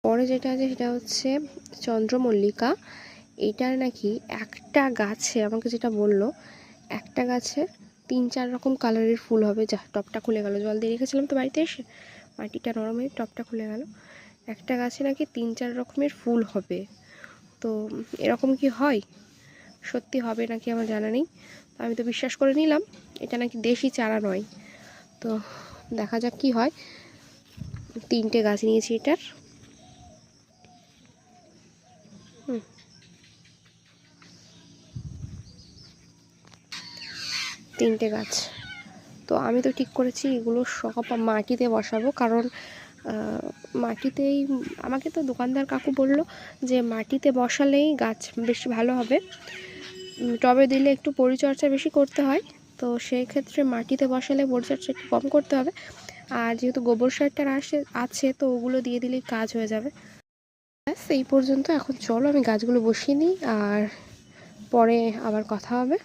পরে যেটা আছে সেটা হচ্ছে চন্দ্রমল্লিকা। এইটার নাকি একটা গাছে, আমাকে যেটা বললো, একটা গাছে 3-4 রকম কালারের ফুল হবে। যা, টপটা খুলে গেল, জল দিয়ে রেখেছিলাম তো বাড়িতে এসে, মাটিটা নরম হয়ে টপটা খুলে গেল। একটা গাছে নাকি 3-4 রকমের ফুল হবে। তো এরকম কি হয়, সত্যি হবে নাকি আমার জানা নেই। আমি তো বিশ্বাস করে নিলাম, এটা নাকি দেশি চারা নয়। তো দেখা যাক কি হয়। 3টে গাছ নিয়েছি এটার। তিনটে গাছ। তো আমি তো ঠিক করেছি এগুলো সব মাটিতে বসাবো, কারণ মাটিতেই, আমাকে তো দোকানদার কাকু বলল যে মাটিতে বসালেই গাছ বেশি ভালো হবে, টবে দিলে একটু পরিচর্যা বেশি করতে হয়। তো সেই ক্ষেত্রে মাটিতে বসালে পরিচর্যা একটু কম করতে হবে। আর যেহেতু গোবর সারটা আছে তো ওগুলো দিয়ে দিলেই কাজ হয়ে যাবে। ব্যাস এই পর্যন্ত। এখন চলো আমি গাছগুলো বসিয়ে নিই, আর পরে আবার কথা হবে।